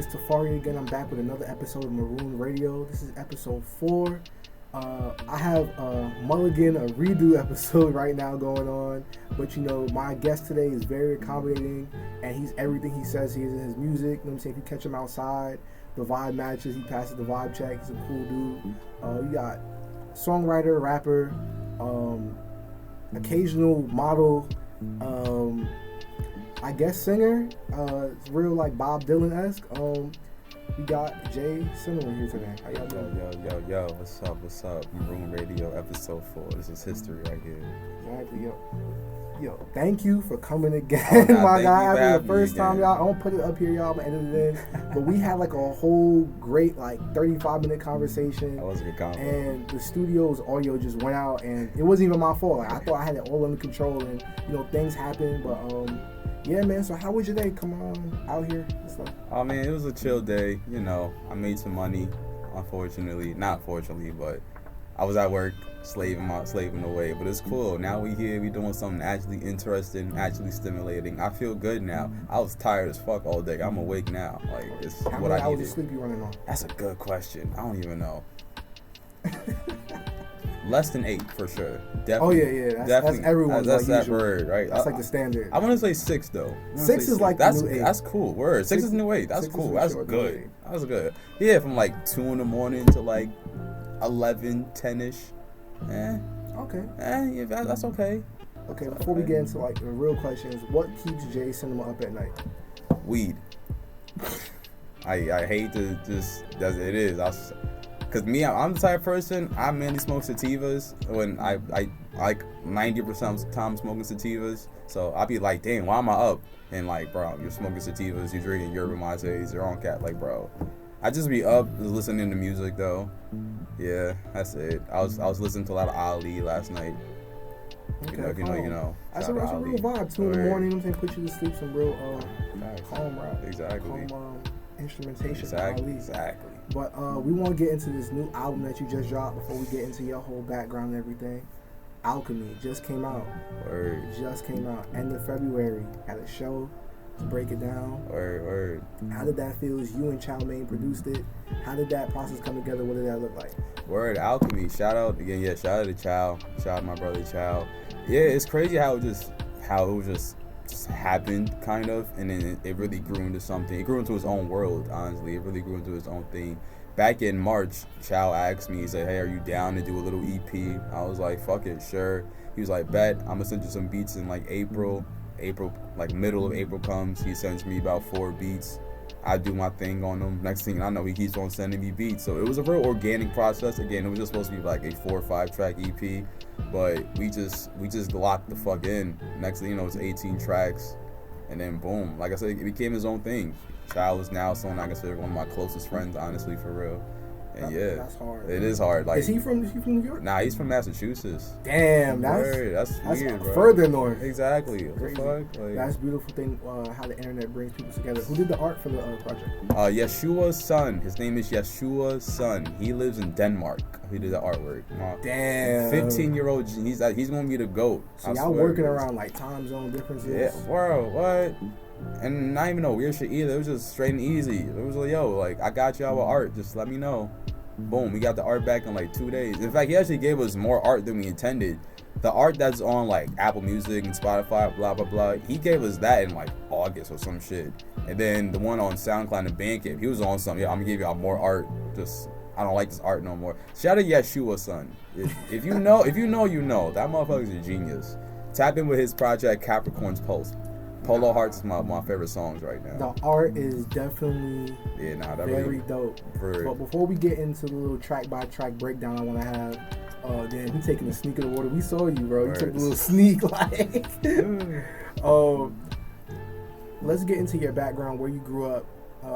Tafari again. I'm back with another episode of Maroon Radio. This is episode 4. I have a redo episode right now going on. But you know, my guest today is very accommodating, and he's everything he says he is in his music. You know what I'm saying? If you catch him outside, the vibe matches. He passes the vibe check. He's a cool dude. You got songwriter, rapper, occasional model, I guess singer. It's real like Bob Dylan-esque. We got Jay Cinnamon here today. How y'all doing? Yo, what's up? Maroon Radio episode 4. This is history right here. Exactly, yo, thank you for coming again, my guy. After the first time, y'all, I don't put it up here, y'all, I'm gonna edit it in. But we had like a whole great, like, 35-minute conversation. That was a good conversation. And the studio's audio just went out, and it wasn't even my fault. Like, I thought I had it all under control, and, you know, things happen. But, yeah, man, so how was your day? Come on, out here and stuff. Oh, man, it was a chill day. You know, I made some money, unfortunately. Not fortunately, but I was at work. Slaving away, but it's cool. Now we here, we doing something actually interesting, actually stimulating. I feel good now. I was tired as fuck all day. I'm awake now. Like, it's how what many I hours needed. of sleep you running on? That's a good question. I don't even know. Less than 8 for sure. Definitely. Oh yeah. That's everyone's that's like that usual. word, right? That's like the standard. I want to say 6 though. 6 is like the new 8. That's cool. Word. 6 is the new 8. That's cool. That's good. That was good. Yeah, from like 2 in the morning to like 11, 10ish. Okay. Yeah, that's okay. Okay, before we get into like the real questions, what keeps Jay Cinema up at night? Weed. I hate to just, it is. Cause me, I'm the type of person, I mainly smoke sativas when I like 90% of the time smoking sativas. So I'll be like, damn, why am I up? And like, bro, you're smoking sativas, you're drinking yerba mates, you're on cat, like, bro. I just be up listening to music though. Yeah, that's it. I was listening to a lot of Ali last night. Okay, you know. That's a real vibe. 2 in the morning, I'm saying, put you to sleep. Some real calm rap. Exactly. Calm instrumentation. Exactly. But we want to get into this new album that you just dropped before we get into your whole background and everything. Alchemy just came out. Word. Just came out. End of February. Had a show. To break it down. Word. How did that feel? You and Chow Mein produced it. How did that process come together? What did that look like? Word, Alchemy. Shout out again. Yeah, shout out to Chow. Shout out to my brother Chow. Yeah, it's crazy how it just happened, kind of, and then it really grew into something. It grew into its own world. Honestly, it really grew into its own thing. Back in March, Chow asked me, he said, "Hey, are you down to do a little EP?" I was like, "Fuck it, sure." He was like, "Bet, I'm gonna send you some beats in like April, like middle of April comes, he sends me about 4 beats. I do my thing on them. Next thing I know, he keeps on sending me beats. So it was a real organic process. Again, it was just supposed to be like a 4 or 5 track EP, but we just locked the fuck in. Next thing you know, it's 18 tracks, and then boom. Like I said, it became his own thing. Child is now someone I consider one of my closest friends, honestly, for real. And yeah, that's hard. It is hard. Like, is he from New York? Nah, he's from Massachusetts. Damn, that's weird, bro. Further north. Exactly. What the fuck? Like, that's a beautiful thing. How the internet brings people together. Who did the art for the project? Yeshua's son. His name is Yeshua's son. He lives in Denmark. He did the artwork. Damn. 15-year-old. He's gonna be the GOAT. So y'all working around like time zone differences. Yeah, bro. What? And not even no weird shit either. It was just straight and easy. It was like, yo, like, I got y'all with art. Just let me know. Boom, we got the art back in like 2 days. In fact, he actually gave us more art than we intended. The art that's on like Apple Music and Spotify, blah blah blah, he gave us that in like August or some shit. And then the one on SoundCloud and Bandcamp, he was on something. Yeah, I'm gonna give y'all more art. Just, I don't like this art no more. Shout out Yeshua's son. If you know, you know. That motherfucker's a genius. Tap in with his project Capricorn's Pulse. Polo Hearts is my favorite songs right now. The art is definitely very dope. But before we get into the little track by track breakdown I want to have, then he taking a sneak of the water. We saw you, bro. You took a little sneak, like. Let's get into your background, where you grew up.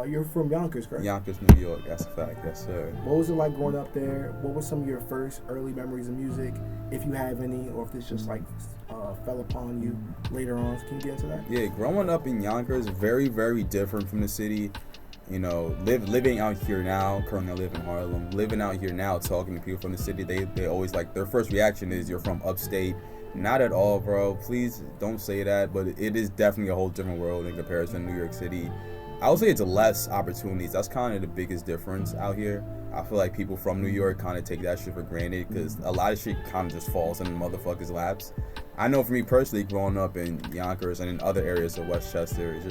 You're from Yonkers, correct? Yonkers, New York. That's a fact. Yes, sir. What was it like growing up there? What were some of your first early memories of music, if you have any, or if this just like fell upon you later on? Can you get into that? Yeah, growing up in Yonkers, very, very different from the city. You know, living out here now, currently I live in Harlem, living out here now, talking to people from the city, they always like, their first reaction is, you're from upstate. Not at all, bro. Please don't say that, but it is definitely a whole different world in comparison to New York City. I would say it's less opportunities. That's kind of the biggest difference out here. I feel like people from New York kind of take that shit for granted because a lot of shit kind of just falls in the motherfuckers' laps. I know for me personally, growing up in Yonkers and in other areas of Westchester, it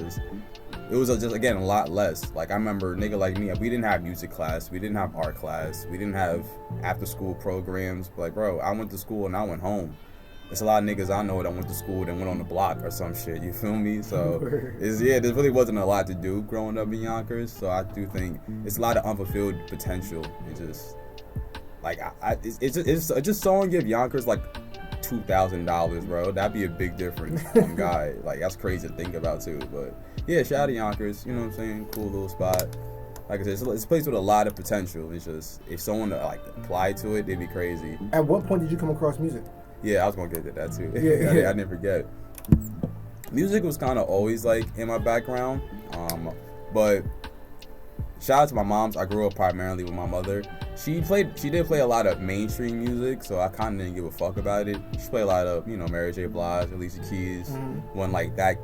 was just again a lot less. Like I remember, nigga like me, we didn't have music class, we didn't have art class, we didn't have after school programs. But like, bro, I went to school and I went home. There's a lot of niggas I know that went to school and went on the block or some shit. You feel me? So there really wasn't a lot to do growing up in Yonkers. So I do think it's a lot of unfulfilled potential. It just like it's just someone give Yonkers like $2,000, bro. That'd be a big difference. Guy, like that's crazy to think about too. But yeah, shout out to Yonkers. You know what I'm saying? Cool little spot. Like I said, it's a place with a lot of potential. It's just if someone like applied to it, they'd be crazy. At what point did you come across music? Yeah, I was gonna get to that too. Yeah. I didn't forget. Music was kind of always like in my background, but shout out to my moms. I grew up primarily with my mother. She did play a lot of mainstream music, so I kind of didn't give a fuck about it. She played a lot of Mary J. Blige, Alicia Keys. When like that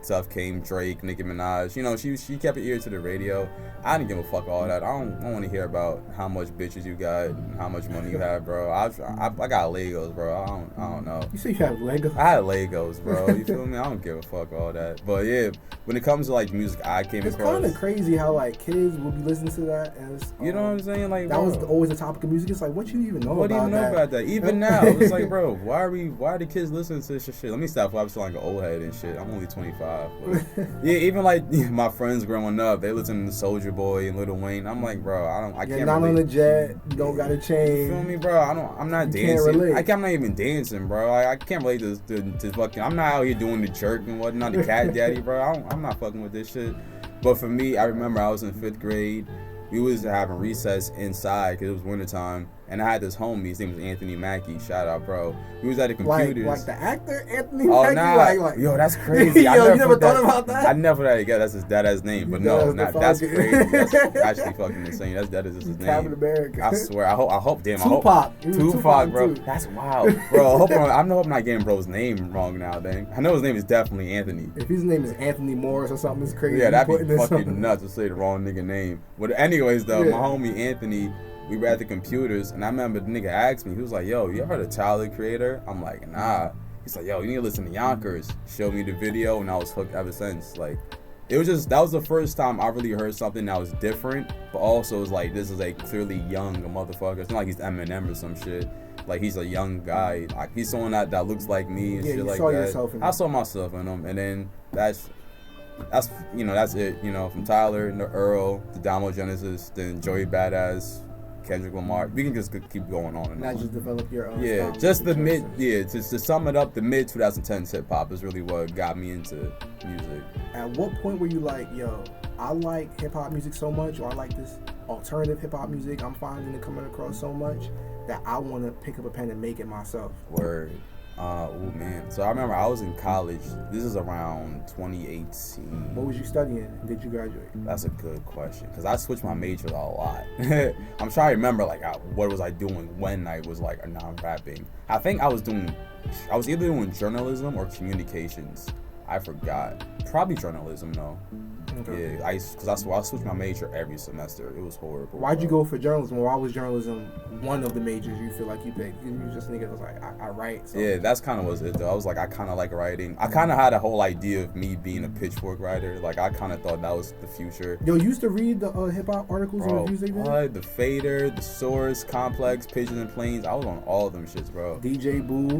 stuff came, Drake, Nicki Minaj. She kept an ear to the radio. I didn't give a fuck all that. I don't want to hear about how much bitches you got, and how much money you have, bro. I got Legos, bro. I don't know. You say you have Legos? I had Legos, bro. You feel me? I don't give a fuck all that. But yeah, when it comes to like music, I came across. It's kind of crazy how like kids will be listening to that, and it's, you know what I'm saying? Like that was always the topic of music. It's like, what you even know? What do you know about that? Even now, it's like, bro, why are the kids listening to this shit? Let me stop. I'm still like an old head and shit. I'm only 25. But yeah, even like my friends growing up, they listen to Soulja Boy and Lil Wayne. I'm like, bro, I can't. Not on the jet. You don't got a chain. You feel me, bro? I'm not dancing. I'm not even dancing, bro. I can't relate to fucking. I'm not out here doing the jerk and whatnot, the cat daddy, bro. I'm not fucking with this shit. But for me, I remember I was in 5th grade. We was having recess inside because it was wintertime. And I had this homie, his name was Anthony Mackie. Shout out, bro. We was at the computers. Like the actor Anthony Mackie? Oh, nah. Yo, that's crazy. Yo, you never thought about that? I never put that together. That's his dad's name. But no, that's crazy. That's actually fucking insane. That is his name. Captain America. I swear. I hope. Damn. Tupac, bro. Too. That's wild, bro. I hope I'm not getting bro's name wrong now. Then I know his name is definitely Anthony. If his name is Anthony Morris or something, it's crazy. Yeah, that'd be fucking nuts to say the wrong nigga name. But anyways, though, my homie Anthony. We were at the computers, and I remember the nigga asked me, he was like, yo, you ever heard of Tyler, the Creator? I'm like, nah. He's like, yo, you need to listen to Yonkers. Showed me the video, and I was hooked ever since. Like, it was just, that was the first time I really heard something that was different, but also was like, this is a clearly young motherfucker. It's not like he's Eminem or some shit. Like, he's a young guy. Like, he's someone that looks like me and shit like that. Yourself in I saw myself in him, and then that's it. From Tyler, to Earl, to Damo Genesis, then Joey Badass, Kendrick Lamar. We can just keep going on and not on. Just develop your own. Yeah, just the mid. Yeah, to sum it up, the mid 2010s hip hop is really what got me into music. At what point were you like, yo, I like hip hop music so much, or I like this alternative hip hop music I'm finding and coming across so much that I want to pick up a pen and make it myself? Word. Oh man. So I remember I was in college. This is around 2018. What was you studying? Did you graduate? That's a good question because I switched my major a lot. I'm trying to remember like what was I doing when I was like non-rapping. I think I was either doing journalism or communications. I forgot. Probably journalism though. Okay. Yeah, because I switched my major every semester. It was horrible. Why'd you go for journalism? Why was journalism one of the majors you feel like you picked? You just nigga was like, I write. So. Yeah, that's kind of was it though. I was like, I kind of like writing. I kind of had a whole idea of me being a pitchfork writer. Like I kind of thought that was the future. Yo, you used to read the hip hop articles and reviews they did? The Fader, the Source, Complex, Pigeons and Planes. I was on all of them shits, bro. DJ Booth,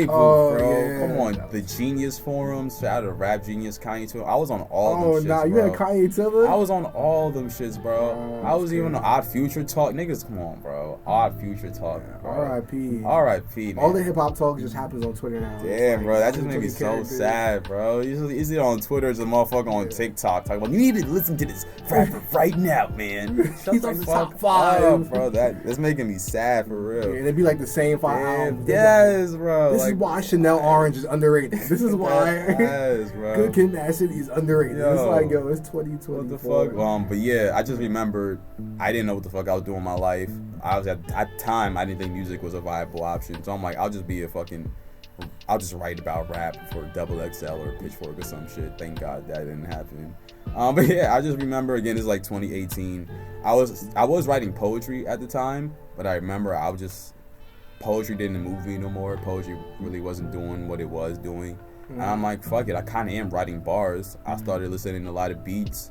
bro. Yeah. Come on, the Genius forums. Shout out to Rap Genius, Kanye Twitter. I was on all them shits, nah, you bro. had Kanye Twitter? I was on all them shits, bro. I was even on Odd Future Talk. Niggas, come on, bro. Odd Future Talk, bro. R.I.P. R.I.P. man. All the hip hop talk just happens on Twitter now. Damn, bro. That just made me so sad, bro. Usually on Twitter, it's a motherfucker on TikTok talking about, you need to listen to this rapper right now, man. He's on the top 5. Bro, that's making me sad for real. Yeah, and it'd be like the same 5 albums. Yes, bro. This is why Chanel Orange is underrated. This is why yes, bro. Good Kid, Mad City is underrated. Yo, it's like, yo, it's 2024. What the fuck? But yeah, I just remembered I didn't know what the fuck I was doing in my life. I was at the time I didn't think music was a viable option. So I'm like, I'll just write about rap for Double XL or Pitchfork or some shit. Thank God that didn't happen. But yeah, I just remember again, it's like 2018. I was writing poetry at the time, but I remember poetry didn't move me no more. Poetry really wasn't doing what it was doing. And I'm like, fuck it, I kind of am writing bars. I started listening to a lot of beats.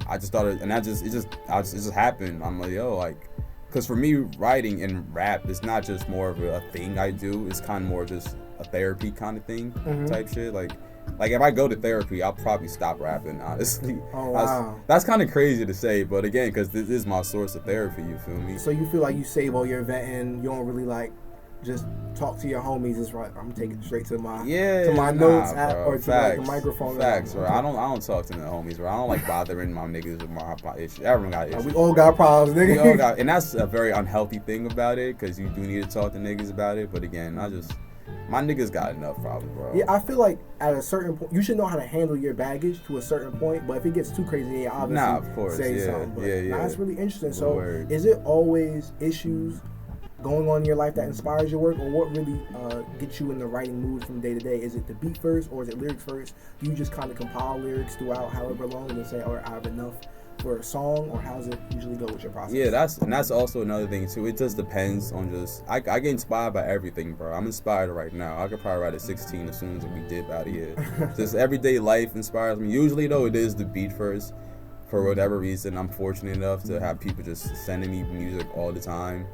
I just started, and it just happened. I'm like, yo, like, because for me, writing and rap is not just more of a thing I do. It's kind of more just a therapy kind of thing, type shit. Like if I go to therapy, I'll probably stop rapping, honestly. Oh, wow. That's kind of crazy to say, but again, because this is my source of therapy, you feel me? So you feel like you save all your venting, you don't really like just talk to your homies. It's right. I'm taking it straight to my notes app or to like the microphone. Facts, bro. I don't talk to the homies, bro. I don't like bothering my niggas with my issues. Everyone got issues. We all got problems, nigga. We all got, and that's a very unhealthy thing about it, because you do need to talk to niggas about it. But again, my niggas got enough problems, bro. Yeah, I feel like at a certain point, you should know how to handle your baggage to a certain point. But if it gets too crazy, yeah, obviously of course, say something. But that's really interesting. So, Word. Is it always issues going on in your life that inspires your work, or what really gets you in the writing mood from day to day? Is it the beat first, or is it lyrics first? Do you just kind of compile lyrics throughout however long and then say, all right, I have enough for a song, or how does it usually go with your process? Yeah, that's also another thing too. It just depends on I get inspired by everything, bro. I'm inspired right now. I could probably write a 16 as soon as we dip out of here. Just everyday life inspires me. Usually though, it is the beat first. For whatever reason, I'm fortunate enough to have people just sending me music all the time.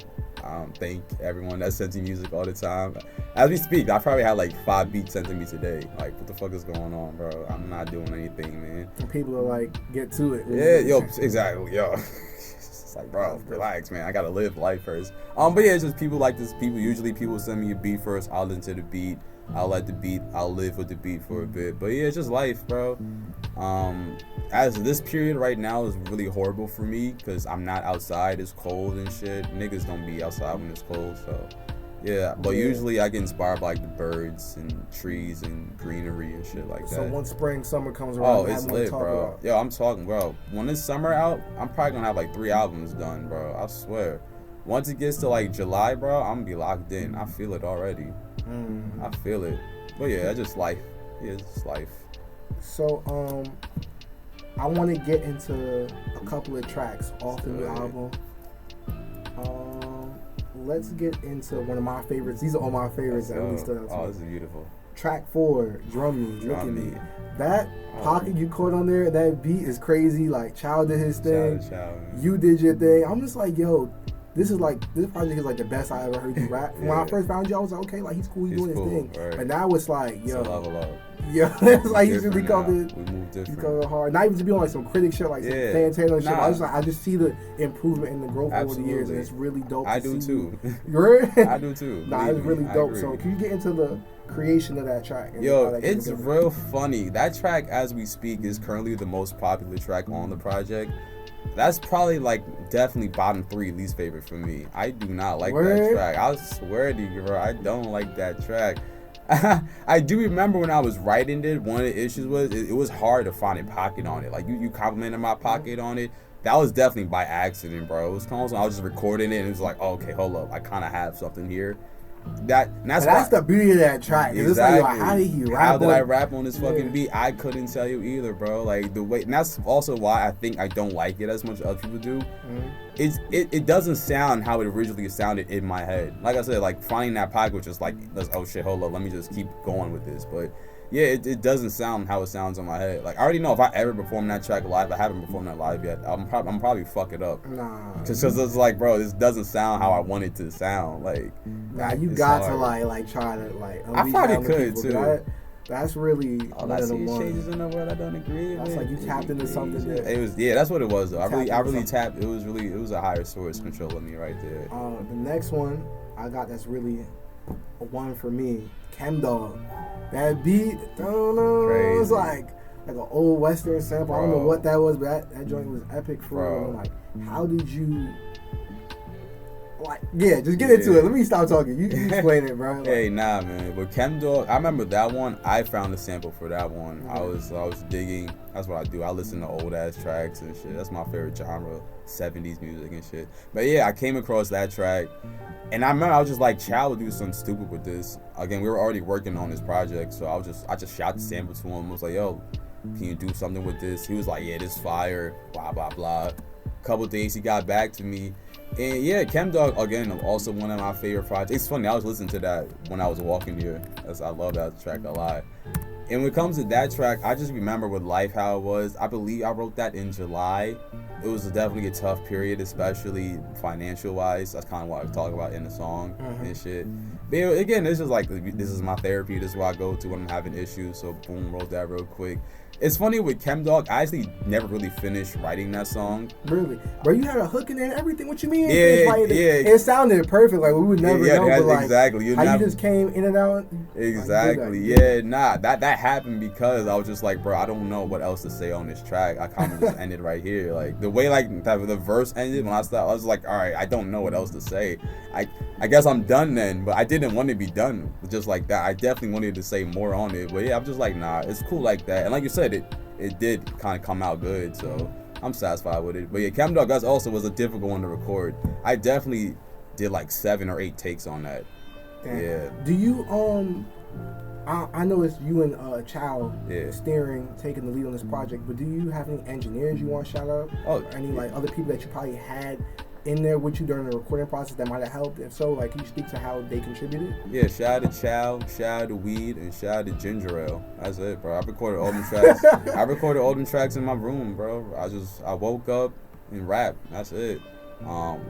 Thank everyone that sends me music all the time. As we speak, I probably had like 5 beats sent to me today. Like, what the fuck is going on, bro? I'm not doing anything, man. And people are like, get to it. Yeah, yo, exactly, yo. It's like, bro, relax, man. I gotta live life first. But yeah, it's just people like this. People send me a beat first. I'll listen to the beat. I'll live with the beat for a bit. But yeah, it's just life, bro. As this period right now is really horrible for me because I'm not outside. It's cold and shit. Niggas don't be outside when it's cold, so yeah. But usually I get inspired by like the birds and trees and greenery and shit like that. So once spring, summer comes around, it's lit, bro. About. Yo, I'm talking, bro. When this summer out, I'm probably gonna have like 3 albums done, bro. I swear. Once it gets to like July, bro, I'm gonna be locked in. I feel it already. I feel it. But yeah, it's just life. Yeah, it's just life. So, I want to get into a couple of tracks off the new album. Let's get into one of my favorites. These are all my favorites that really stood out to me. Oh, this is beautiful. Track 4, Drum Me, Look at Me. That pocket you caught on there, that beat is crazy. Like, Child did his thing. You did your thing. I'm just like, yo, this project is like the best I ever heard you rap. When I first found you, I was like, okay, like he's cool, he's doing his thing. Right. But now it's like, yo, level up. Yeah, it's like he's really coming. We move different. He's coming hard. Not even to be on like some critic shit, like some Fantano shit. I just see the improvement and the growth over the years, and it's really dope. I do too. I do too. Nah, it's really dope. So can you get into the creation of that track? Yo, it's real funny. That track, as we speak, is currently the most popular track on the project. That's probably like definitely bottom 3 least favorite for me. I do not like that track. I swear to you, bro, I don't like that track. I do remember when I was writing it, one of the issues was it was hard to find a pocket on it. Like you complimented my pocket on it. That was definitely by accident, bro. It was constant. I was just recording it and it was like, oh, okay, hold up, I kind of have something here. That's the beauty of that track. Exactly. It's like, how did he rap? How did I rap on this fucking beat? I couldn't tell you either, bro. Like the way, and that's also why I think I don't like it as much as other people do. It doesn't sound how it originally sounded in my head. Like I said, like finding that pocket was just like, oh shit, hold up, let me just keep going with this. But yeah, it doesn't sound how it sounds in my head. Like I already know if I ever perform that track live, I haven't performed that live yet. I'm probably fuck it up. Nah, just because it's like, bro, this doesn't sound how I want it to sound. Like, nah, you got hard to like try to like. I probably could too. That's really one of the ones. Changes in the world I don't agree with. That's like you tapped into something there. It was that's what it was though. I really tapped. It was a higher source controlling me right there. The next one I got that's really a one for me. Chem Dog. That beat, I don't know. It was like an old Western sample. Bro. I don't know what that was, but that joint was epic for real. Like, how did you? Like, yeah, just get into it. Let me stop talking. You explain it, bro. Like, hey, nah, man. But Chem Dog, I remember that one. I found the sample for that one. Mm-hmm. I was digging. That's what I do. I listen to old ass tracks and shit. That's my favorite genre, 70s music and shit. But yeah, I came across that track, and I remember I was just like, Chow would do something stupid with this. Again, we were already working on this project, so I just shot the sample to him. I was like, yo, can you do something with this? He was like, yeah, this fire, blah blah blah. Couple days he got back to me, and yeah, Chem Dog again, also one of my favorite projects. It's funny, I was listening to that when I was walking here. I love that track a lot. And when it comes to that track, I just remember with life how it was. I believe I wrote that in July. It was definitely a tough period, especially financial wise. That's kind of what I talk about in the song and shit. But again, it's just like, this is my therapy. This is where I go to when I'm having issues. So boom, wrote that real quick. It's funny with Chem Dog, I actually never really finished writing that song. Really? Bro, you had a hook in there and everything. What you mean? Yeah. It sounded perfect. Like, we would never know. But like, exactly. You just came in and out. Exactly. That happened because I was just like, bro, I don't know what else to say on this track. I kind of just ended right here. Like, the way like the verse ended, when I stopped, I was like, all right, I don't know what else to say. I guess I'm done then, but I didn't want to be done just like that. I definitely wanted to say more on it, but yeah, I'm just like, nah, it's cool like that. And like you said, it did kind of come out good, so I'm satisfied with it. But yeah, Chem Dog also was a difficult one to record. I definitely did like 7 or 8 takes on that. Damn. Yeah. Do you I know it's you and Chow taking the lead on this project, but do you have any engineers you want to shout out? Or any like other people that you probably had in there with you during the recording process that might have helped? If so, like, can you speak to how they contributed? Yeah, shout out to Chow, shout out to Weed, and shout out to Ginger Ale. That's it, bro. I recorded all them tracks. I recorded all them tracks in my room, bro. I woke up and rap. That's it.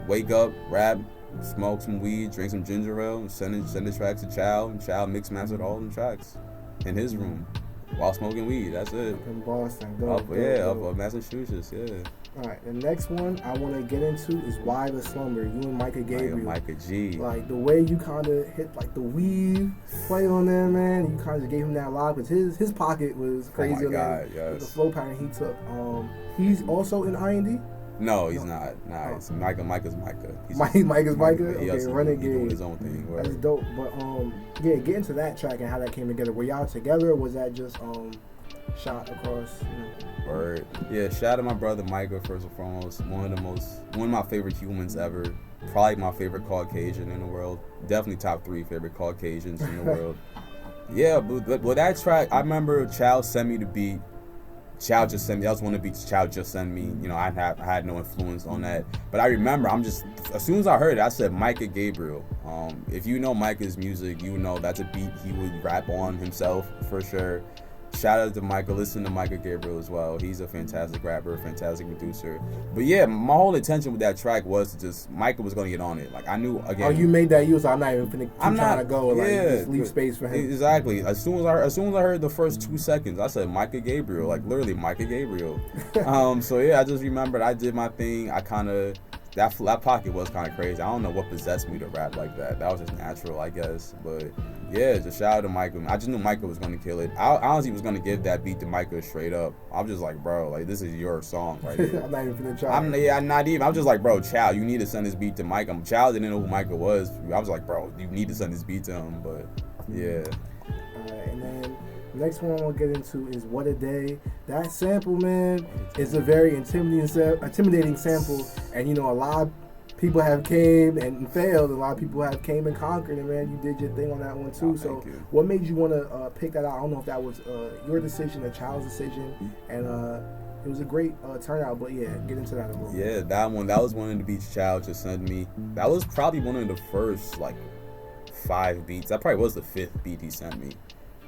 Wake up, rap, smoke some weed, drink some ginger ale, and send the tracks to Chow, and Chow mix mastered all them tracks in his room while smoking weed. That's it. Up in Boston, up Massachusetts, yeah. Alright, the next one I want to get into is Why the Slumber. You and Micah Gabriel. Micah G. Like, the way you kind of hit, like, the weave play on there, man. You kind of gave him that live, because his pocket was crazy on that. Yes. The flow pattern he took. He's also in I&D? No, he's not. Nah, it's Micah's Micah. Micah's Micah? Okay, Renegade. He's doing his own thing. Word. That's dope. But, yeah, get into that track and how that came together. Were y'all together, or was that just, shot across, Word. Yeah, shout out to my brother Micah, first and foremost. One of my favorite humans ever. Probably my favorite Caucasian in the world. Definitely top 3 favorite Caucasians in the world. Yeah, but that track, I remember Chow sent me the beat. Chow just sent me. That was one of the beats Chow just sent me. You know, I had no influence on that. But I remember, as soon as I heard it, I said Micah Gabriel. If you know Micah's music, you know that's a beat he would rap on himself for sure. Shout out to Micah. Listen to Micah Gabriel as well. He's a fantastic rapper, fantastic producer. But yeah, my whole intention with that track was to just, Micah was going to get on it. Like, I knew, again. Oh, you made that use. I'm not even finna trying to go. Like, just leave space for him. Exactly. As soon as I heard the first 2 seconds, I said Micah Gabriel. Like, literally Micah Gabriel. So yeah, I just remembered I did my thing. I kind of, that pocket was kind of crazy. I don't know what possessed me to rap like that. That was just natural, I guess. But yeah, just shout out to Micah. I just knew Micah was going to kill it. I honestly was going to give that beat to Micah straight up. I'm just like, bro, like, this is your song right here. I'm not even finna try. I'm not even. I'm just like, bro, Chow, you need to send this beat to Micah. Chow didn't know who Micah was. I was like, bro, you need to send this beat to him. But yeah. Alright, and then the next one we'll get into is What a Day. That sample, man, is a very intimidating sample. And, you know, a lot of people have came and failed. A lot of people have came and conquered. And, man, you did your thing on that one, too. So what made you want to pick that out? I don't know if that was your decision, a child's decision. And it was a great turnout. But, yeah, get into that a little bit. Yeah, that was one of the beats Child just sent me. That was probably one of the first, like, 5 beats. That probably was the 5th beat he sent me.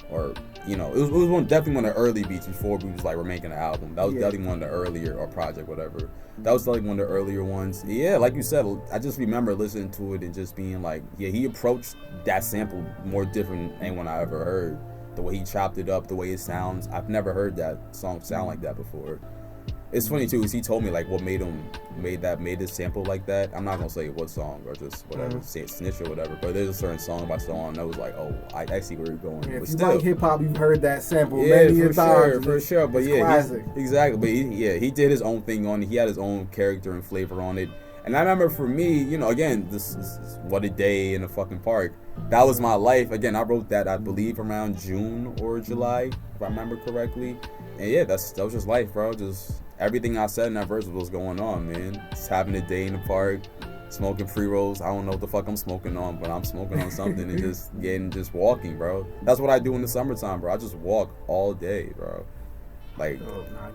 Or, you know, it was definitely one of the early beats before we was like, we're making an album. That was definitely one of the earlier, or project, whatever. That was like one of the earlier ones. Yeah, like you said, I just remember listening to it and just being like, yeah, he approached that sample more different than anyone I ever heard. The way he chopped it up, the way it sounds. I've never heard that song sound like that before. It's funny too, is he told me like what made this sample like that. I'm not gonna say what song or just whatever, say it, Snitch or whatever. But there's a certain song by song that was like, oh, I see where you're going. Yeah, but if still, you like hip hop, you've heard that sample many times. For sure. But yeah, classic. Exactly. But he did his own thing on it. He had his own character and flavor on it. And I remember for me, you know, again, this is What a Day in a fucking park. That was my life. Again, I wrote that, I believe, around June or July, if I remember correctly. And yeah, that was just life, bro. Just everything I said in that verse was what's going on, man. Just having a day in the park, smoking pre-rolls. I don't know what the fuck I'm smoking on, but I'm smoking on something and just walking, bro. That's what I do in the summertime, bro. I just walk all day, bro. Like,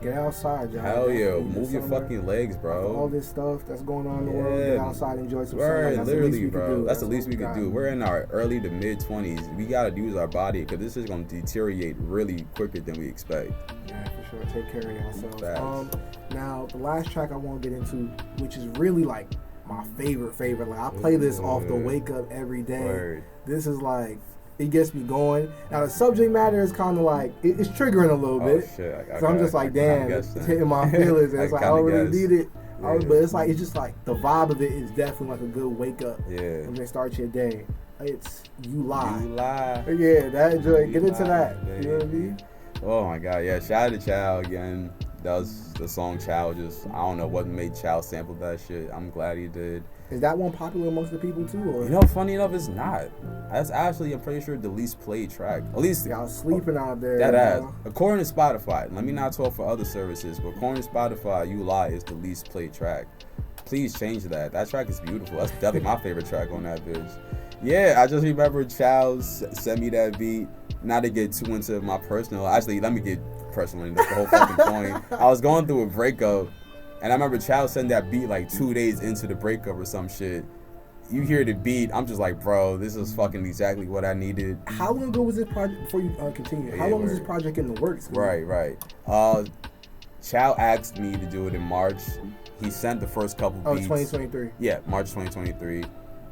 get outside, y'all. Hell yeah, move your fucking legs, bro. All this stuff that's going on in the world, get outside, enjoy some sunlight. That's literally, bro. That's the least we could do. We're in our early to mid 20s. We gotta use our body because this is gonna deteriorate really quicker than we expect. Yeah, for sure. Take care of yourselves. Now the last track I want to get into, which is really like my favorite. Like I play this off the wake up every day. Word. This is like, it gets me going. Now the subject matter is kind of like it's triggering a little bit. Shit. So I'm just like, damn, it's hitting my feelings. It's like I don't really need it. Yeah. But it's just like the vibe of it is definitely like a good wake up. Yeah. When they start your day. It's You Lie. You Lie. Yeah, that joint. Get into lie, that. baby. You know what I mean? Oh my god, yeah. Shout out to Chow again. That was the song Chow. Just I don't know what made Chow sample that shit. I'm glad he did. Is that one popular amongst the people too? Or? You know, funny enough, it's not. That's actually, I'm pretty sure, the least played track. At least y'all sleeping out there. That ass. According to Spotify, let me not talk for other services, but according to Spotify, You Lie is the least played track. Please change that. That track is beautiful. That's definitely my favorite track on that bitch. Yeah, I just remember Chow's sent me that beat. Not to get too into my personal. Actually, let me get personal. That's the whole fucking point. I was going through a breakup. And I remember Chow sent that beat like 2 days into the breakup or some shit. You hear the beat, I'm just like, bro, this is fucking exactly what I needed. How long ago was this project, before you continue, how long was this project in the works? Right. Chow asked me to do it in March. He sent the first couple beats. 2023. Yeah, March 2023.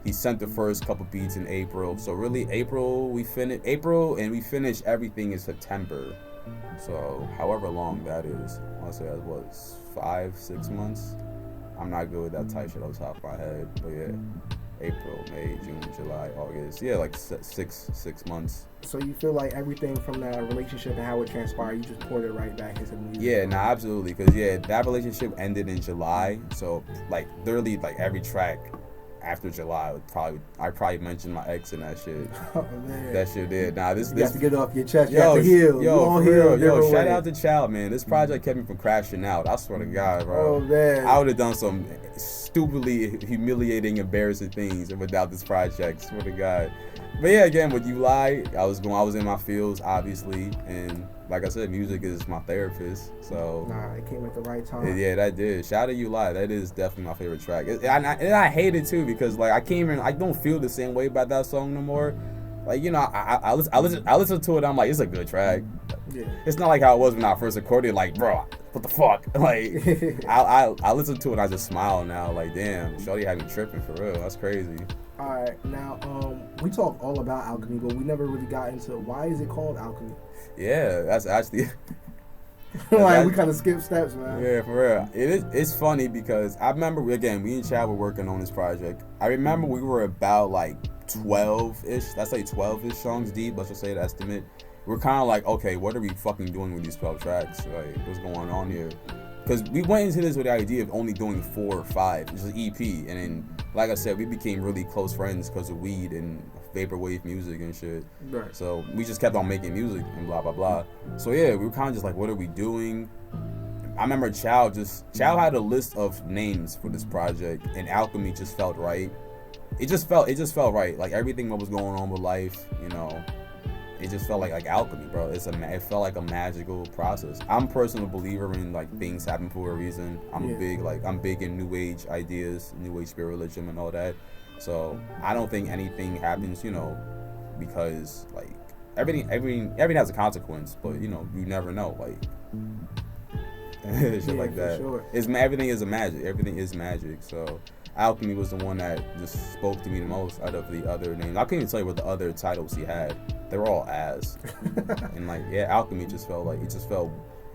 He sent the first couple beats in April. So really April, we finished everything in September. So however long that is, I'll say that was 5-6 months. I'm not good with that type shit off the top of my head, but yeah, April, May, June, July, August, yeah, like six months. So you feel like everything from that relationship and how it transpired, you just poured it right back into the music? Yeah, absolutely, because that relationship ended in July, so like literally like every track after July, I probably mentioned my ex and that shit. Oh man, that shit did. This have to get off your chest. You have to heal. For real. Shout out to Child, man. This project kept me from crashing out. I swear to God, bro. Oh man, I would have done some stupidly humiliating, embarrassing things without this project. Swear to God. But yeah, again, with You Lie, I was in my fields, obviously, and like I said, music is my therapist. So it came at the right time. Yeah, that did. Shout out to You Lie. That is definitely my favorite track. And I hate it too because like I don't feel the same way about that song no more. Like, you know, I listen to it. I'm like, it's a good track. Yeah. It's not like how it was when I first recorded. Like, bro, what the fuck? Like, I listen to it and I just smile now. Like, damn, shorty had me tripping for real. That's crazy. All right, now we talked all about alchemy, but we never really got into why is it called alchemy. Yeah, that's actually like we kind of skipped steps, man. Yeah, for real. It's funny because I remember we and Chad were working on this project. I remember we were about like 12-ish. That's like 12-ish songs deep. Let's just say the estimate. We're kind of like, okay, what are we fucking doing with these 12 tracks? Like, what's going on here? Because we went into this with the idea of only doing 4 or 5. It's an EP, and then, like I said, we became really close friends because of weed and vaporwave music and shit. Right. So we just kept on making music and blah blah blah. So yeah, we were kind of just like, what are we doing? I remember Chow had a list of names for this project, and alchemy just felt right. It just felt right. Like everything that was going on with life, you know. It just felt like alchemy, bro. It felt like a magical process. I'm a personal believer in like things happen for a reason. I'm big in new age ideas, new age spiritualism and all that. So I don't think anything happens, you know, because like everything has a consequence, but you know, you never know, like shit like that. Sure. Everything is a magic. Everything is magic. So alchemy was the one that just spoke to me the most out of the other names. I can't even tell you what the other titles he had. They were all ass. And like, yeah, alchemy just felt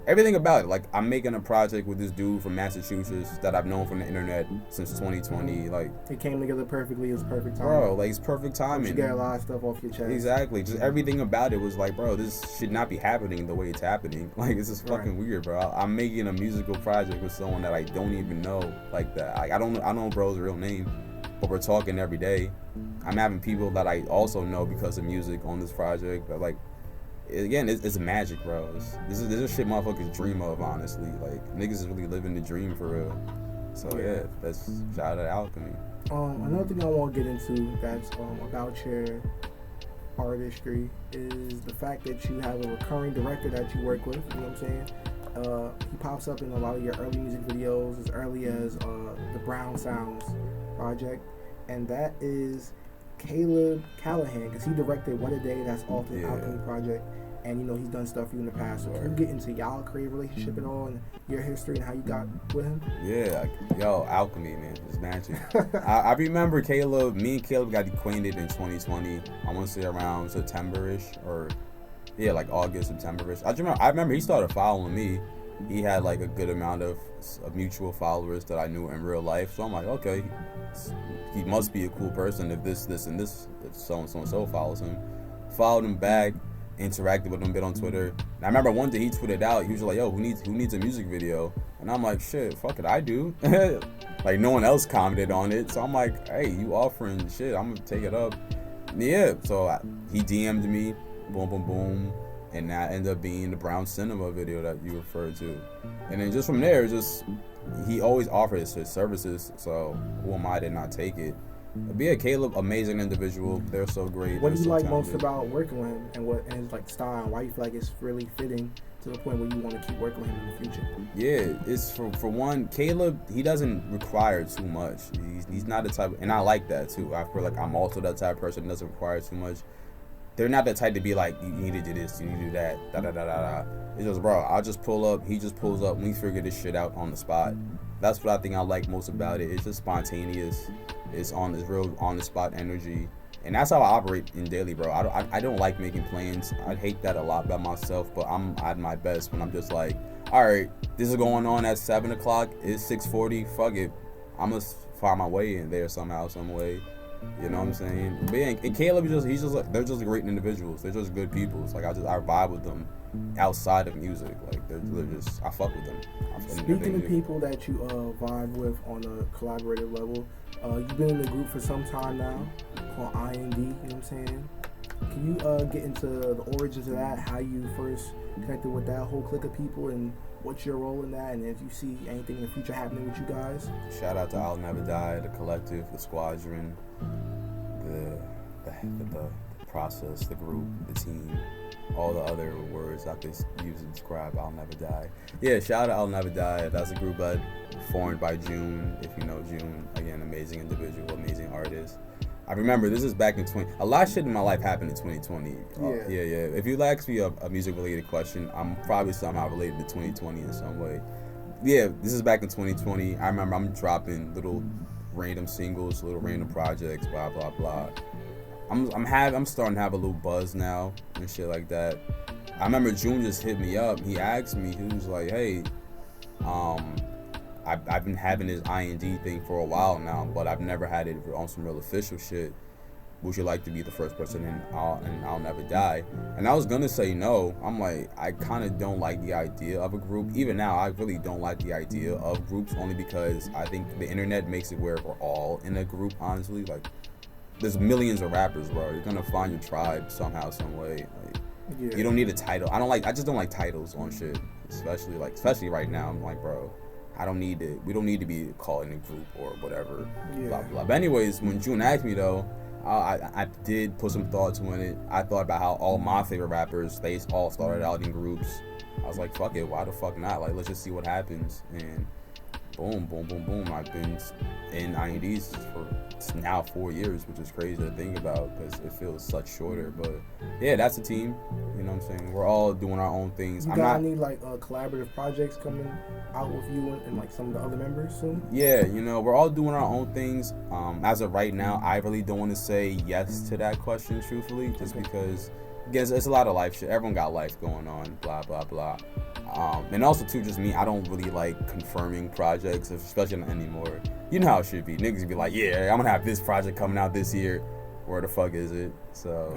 everything about it. Like, I'm making a project with this dude from Massachusetts that I've known from the internet since 2020. Like, it came together perfectly. It was perfect timing. Bro, like, it's perfect timing. You get a lot of stuff off your chest. Exactly. Just everything about it was like, bro, this should not be happening the way it's happening. Like, this is fucking weird, bro. I'm making a musical project with someone that I don't even know like that. Like, I don't know bro's real name, but we're talking every day. I'm having people that I also know because of music on this project, but like, again, it's magic, bro. This is shit motherfuckers dream of, honestly. Like, niggas is really living the dream for real. So yeah, that's shout out to alchemy. Another thing I want to get into that's about your artistry is the fact that you have a recurring director that you work with. You know what I'm saying? he pops up in a lot of your early music videos, as early as the Brown Sounds project, and that is Caleb Callahan, because he directed What a Day, that's off the Alchemy project, and you know he's done stuff for you in the past. So can you get into y'all creative relationship at all, and your history and how you got with him? Yeah, yo, Alchemy, man, it's magic. I remember me and Caleb got acquainted in 2020. I want to say around September-ish, or yeah, like August, September-ish. I remember he started following me. He had like a good amount of mutual followers that I knew in real life. So I'm like, okay, he must be a cool person if this, and this, if so and so follows him. Followed him back, interacted with him a bit on Twitter. And I remember one day he tweeted out, he was like, yo, who needs a music video? And I'm like, shit, fuck it, I do. Like no one else commented on it. So I'm like, hey, you offering shit, I'm gonna take it up. Yeah, so he DM'd me, boom, boom, boom. And that ended up being the Brown Cinema video that you referred to. And then just from there, he always offered his services, so who am I to not take it? But yeah, Caleb, amazing individual. They're so great. What do you so like talented. most about working with him, and his like style, and why you feel like it's really fitting to the point where you want to keep working with him in the future? Yeah, it's for one, Caleb, he doesn't require too much. He's not the type, and I like that too. I feel like I'm also that type of person that doesn't require too much. They're not the type to be like, you need to do this, you need to do that, da da da da da. It's just, bro, I'll just pull up, he just pulls up, and we figure this shit out on the spot. That's what I think I like most about it. It's just spontaneous. It's real on the spot energy, and that's how I operate in daily, bro. I don't like making plans. I hate that a lot about myself, but I'm at my best when I'm just like, all right, this is going on at 7 o'clock. It's 6:40. Fuck it, I'm gonna find my way in there somehow, some way. You know what I'm saying? But yeah, and Caleb, they're just great individuals. They're just good people. It's like I vibe with them outside of music. Like they're just, I fuck with them. Speaking of people that you vibe with on a collaborative level, you've been in the group for some time now, called IND. You know what I'm saying? Can you get into the origins of that? How you first connected with that whole clique of people, and what's your role in that? And if you see anything in the future happening with you guys? Shout out to I'll Never Die, the collective, the squadron, the process, the group, the team, all the other words I could use to describe I'll Never Die. Yeah, shout out to I'll Never Die. That's a group that formed by June. If you know June, again, amazing individual, amazing artist. I remember this is back in a lot of shit in my life happened in 2020. Yeah. If you ask me a music related question, I'm probably somehow related to 2020 in some way. Yeah, this is back in 2020. I remember I'm dropping little random singles, little random projects, blah blah blah. I'm starting to have a little buzz now and shit like that. I remember June just hit me up. He asked me, he was like, hey, I've been having this IND thing for a while now, but I've never had it on some real official shit. Would you like to be the first person in I'll Never Die? And I was gonna say no. I'm like, I kind of don't like the idea of a group. Even now, I really don't like the idea of groups, only because I think the internet makes it where we're all in a group, honestly. Like, there's millions of rappers, bro. You're gonna find your tribe somehow, some way. Like, you don't need a title. I just don't like titles on shit, especially right now. I'm like, bro, I don't need it. We don't need to be called in a group or whatever. Blah blah. But anyways, when June asked me though, I did put some thought to it. I thought about how all my favorite rappers, they all started out in groups. I was like, fuck it, why the fuck not? Like, let's just see what happens. And boom, boom, boom, boom. I've been in INDs for now 4 years, which is crazy to think about because it feels such shorter. But yeah, that's the team. You know what I'm saying? We're all doing our own things. You got any like collaborative projects coming out with you and like some of the other members soon? Yeah, we're all doing our own things. As of right now, I really don't want to say yes to that question, truthfully, just because, again, it's a lot of life shit. Everyone got life going on, blah, blah, blah. And also, too, just me, I don't really like confirming projects, especially not anymore. You know how it should be. Niggas be like, yeah, I'm going to have this project coming out this year. Where the fuck is it? So,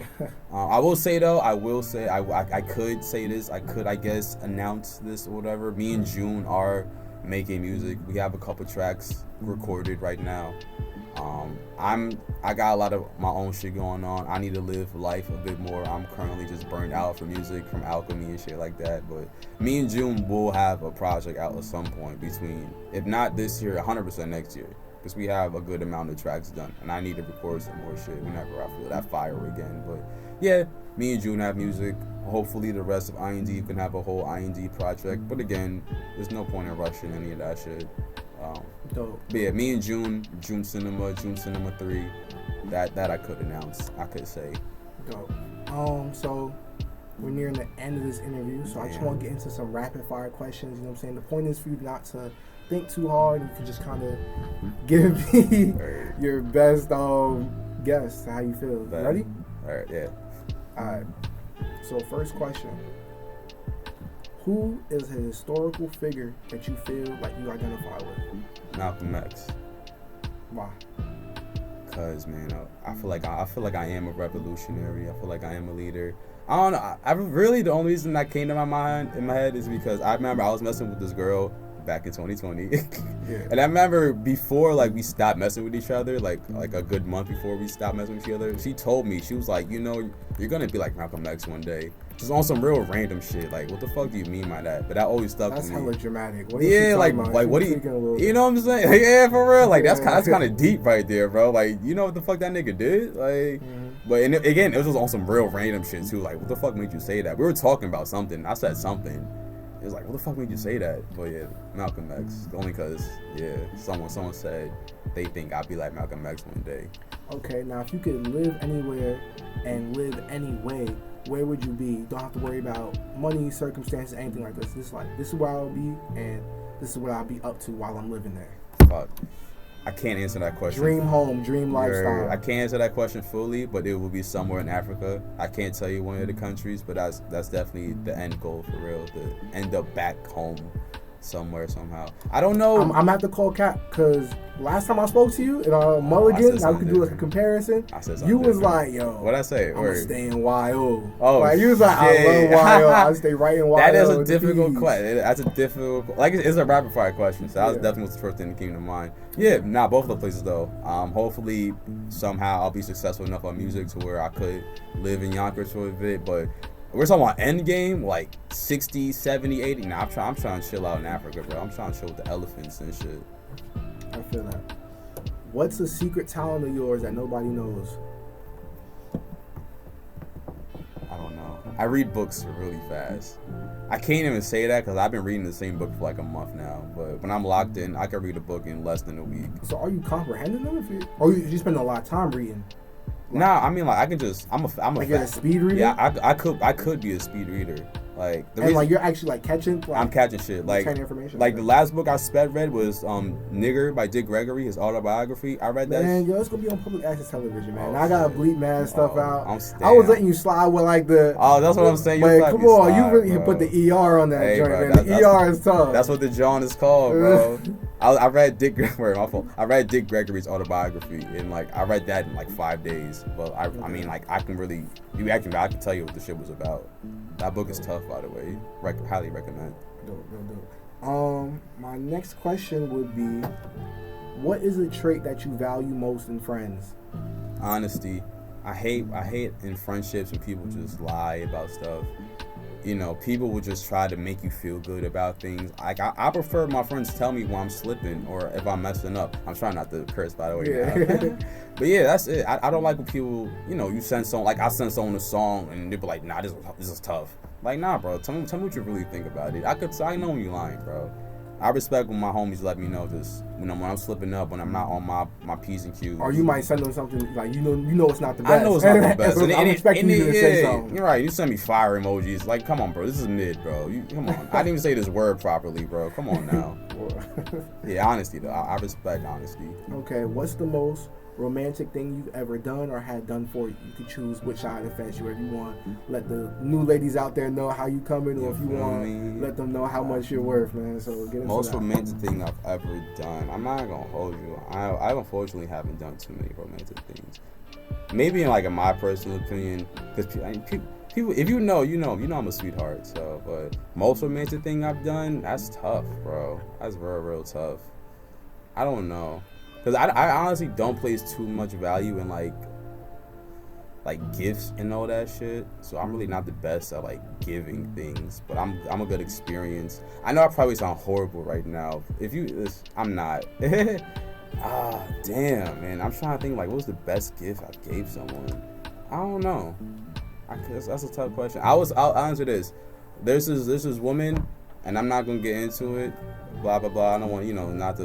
I will say, though, I could say this. I could, I guess, announce this or whatever. Me and June are making music. We have a couple tracks recorded right now. I got a lot of my own shit going on. I need to live life a bit more. I'm currently just burned out for music from Alchemy and shit like that. But me and June will have a project out at some point between, if not this year, 100% next year. Because we have a good amount of tracks done. And I need to record some more shit whenever I feel that fire again. But yeah, me and June have music. Hopefully the rest of IND can have a whole IND project. But again, there's no point in rushing any of that shit. Dope. But yeah, me and June Cinema 3, that I could announce. I could say. Dope. So we're nearing the end of this interview, so I just want to get into some rapid fire questions. You know what I'm saying? The point is for you not to think too hard. You can just kind of give me your best guess to how you feel. Ready? All right. Yeah. All right. So first question: who is a historical figure that you feel like you identify with? Malcolm X. Why? Cause man, I feel like I am a revolutionary. I feel like I am a leader. I don't know. I really the only reason that came to my head is because I remember I was messing with this girl back in 2020, yeah. And I remember before like we stopped messing with each other, like a good month before we stopped messing with each other, she told me, she was like, you know, you're gonna be like Malcolm X one day. Just on some real random shit. Like, what the fuck do you mean by that? But that always stuck with me. That's hella dramatic. What yeah, like what do you know what I'm saying? Yeah, for real. Like that's kind of deep right there, bro. Like, you know what the fuck that nigga did? Like, but again, it was just on some real random shit too. Like, what the fuck made you say that? We were talking about something. I said something. It was like, what the fuck made you say that? But yeah, Malcolm X. Only because someone said they think I'll be like Malcolm X one day. Okay, now if you could live anywhere and live any way, where would you be? You don't have to worry about money, circumstances, anything like this. This is where I'll be, and this is what I'll be up to while I'm living there. Fuck. I can't answer that question. Dream home, dream lifestyle. I can't answer that question fully, but it will be somewhere in Africa. I can't tell you one of the countries, but that's definitely the end goal for real. To end up back home somewhere somehow. I don't know. I'm gonna have to call Cap because last time I spoke to you in Mulligan, I could do like a comparison. I said something you was different. like, yo, what'd I say? I'm gonna stay in YO. Oh, like, you was like, I love YO. I stay right in YO. That is a difficult question. That's a difficult, like it's a rapid fire question. So that was definitely the first thing that came to mind. Yeah, both of the places though. Hopefully somehow I'll be successful enough on music to where I could live in Yonkers for a bit, but. We're talking about end game, like 60, 70, 80. Nah, I'm trying to chill out in Africa, bro. I'm trying to chill with the elephants and shit. I feel that. What's a secret talent of yours that nobody knows? I don't know. I read books really fast. I can't even say that because I've been reading the same book for like a month now. But when I'm locked in, I can read a book in less than a week. So are you comprehending them? Or you spend a lot of time reading? Nah, I mean like I can just I'm like you're a speed reader. Yeah, I could be a speed reader. Like the reason, like you're actually like catching. Like, I'm catching shit. Like information. Like the last book I read was Nigger by Dick Gregory, his autobiography. I read that. Man, yo, it's gonna be on public access television, man. I gotta bleep mad stuff out. I was letting you slide with like the. Oh, that's what I'm saying. But come on, you really put the ER on that joint, bro, man. The ER is tough. That's what the John is called, bro. I read Dick Gregory. My fault. I read Dick Gregory's autobiography, and like I read that in like 5 days. But I mean, like I can really, I can tell you what the shit was about. That book is tough, by the way. Highly recommend. Dope. My next question would be, what is a trait that you value most in friends? Honesty. I hate in friendships when people just lie about stuff. You know, people will just try to make you feel good about things. Like I prefer my friends tell me when I'm slipping or if I'm messing up. I'm trying not to curse, by the way. Yeah. But yeah, that's it. I don't like when people, you know, you send someone, like I send someone a song and they be like, nah, this is tough. Like, nah, bro, tell me what you really think about it. I know when you lying, bro. I respect when my homies let me know just, you know, when I'm slipping up, when I'm not on my P's and Q's. Or you might send them something like, you know it's not the best. I know it's not the best. I'm expecting you to say something. You're right. You send me fire emojis. Like, come on, bro. This is mid, bro. Come on. I didn't even say this word properly, bro. Come on now. Yeah, honesty, though. I respect honesty. Okay, what's the most romantic thing you've ever done or had done for you? You could choose which side of the fence you ever want. Let the new ladies out there know how you coming, or if you want, let them know how much you're worth, man. So get into most that. Romantic thing I've ever done. I'm not gonna hold you. I unfortunately haven't done too many romantic things. Maybe in my personal opinion, because people, if you know I'm a sweetheart. So, but most romantic thing I've done, that's tough, bro. That's real tough. I don't know. Because I honestly don't place too much value in like gifts and all that shit. So I'm really not the best at giving things, but I'm a good experience. I know I probably sound horrible right now. I'm not. Damn, man. I'm trying to think what was the best gift I gave someone. I don't know. That's a tough question. I'll answer this. There's this woman, and I'm not gonna get into it. Blah blah blah. I don't want not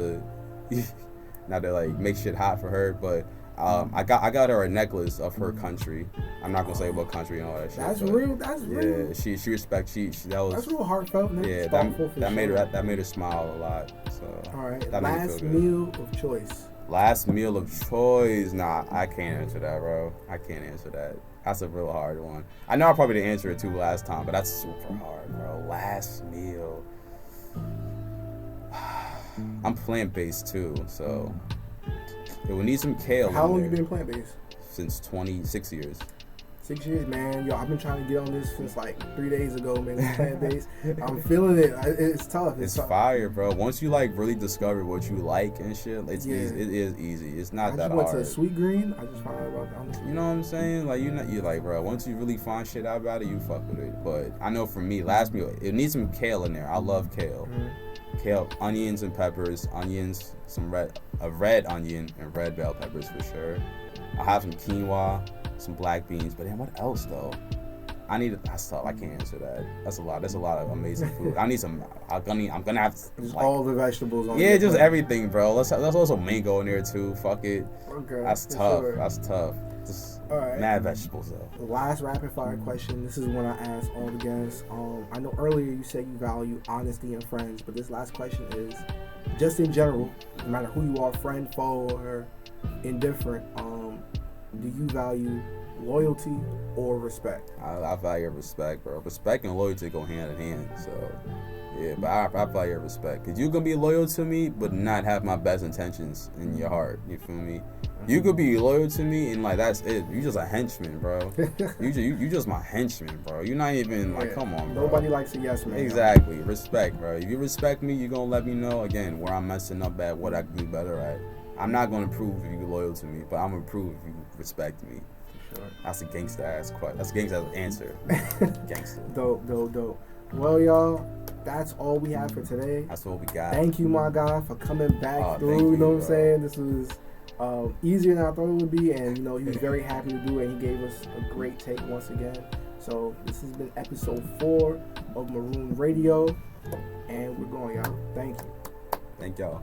to like make shit hot for her, but I got her a necklace of her country. I'm not gonna say what country and all that shit. That's real. That's real. Yeah, she respects. That was. That's real heartfelt. Man. Yeah, that made her smile a lot. So. All right. Last meal of choice. Last meal of choice. Nah, I can't answer that, bro. I can't answer that. That's a real hard one. I know I probably didn't answer it too last time, but that's super hard, bro. Last meal. I'm plant-based too, so it would need some kale. How long you been plant-based? Since 26 years. 6 years, man. Yo, I've been trying to get on this since like 3 days ago, man. Plant-based. I'm feeling it. It's tough. It's tough. fire, bro. Once you like really discover what you like and shit, it is easy. It's not that hard. I just went to Sweet Green. I just found out about that. You know what I'm saying? Like you're like, bro. Once you really find shit out about it, you fuck with it. But I know for me, last meal, it needs some kale in there. I love kale. Mm-hmm. Kale, onions and peppers. Onions, a red onion and red bell peppers for sure. I'll have some quinoa, some black beans, but then what else though? That's tough. I can't answer that. That's a lot. There's a lot of amazing food. I need some. I'm gonna have just like, all the vegetables on. Yeah, just everything, bro. Let's also mango in there too. Fuck it. Okay. That's tough. Sure. That's tough. Just all right. Mad vegetables though. The last rapid fire question. This is one I ask all the guests. I know earlier you said you value honesty and friends, but this last question is just in general, no matter who you are, friend, foe, or indifferent. Do you value loyalty or respect? I value respect, bro. Respect and loyalty go hand in hand. So, yeah, but I value respect. Because you can be loyal to me, but not have my best intentions in your heart. You feel me? You could be loyal to me, and like that's it. You just a henchman, bro. you just my henchman, bro. You're not even like, come on, bro. Nobody likes a yes man. Exactly. Respect, bro. If you respect me, you're gonna let me know again where I'm messing up at, what I can do better at. I'm not gonna prove if you're loyal to me, but I'm gonna prove if you respect me. Sure. That's a gangster ass question. That's a gangster ass answer. Gangster. Dope. Well, y'all, that's all we have for today. That's what we got. Thank you, my guy, for coming back through. You know what I'm saying? This was easier than I thought it would be, and he was very happy to do it. And he gave us a great take once again. So this has been episode 4 of Maroon Radio, and we're going, y'all. Thank you. Thank y'all.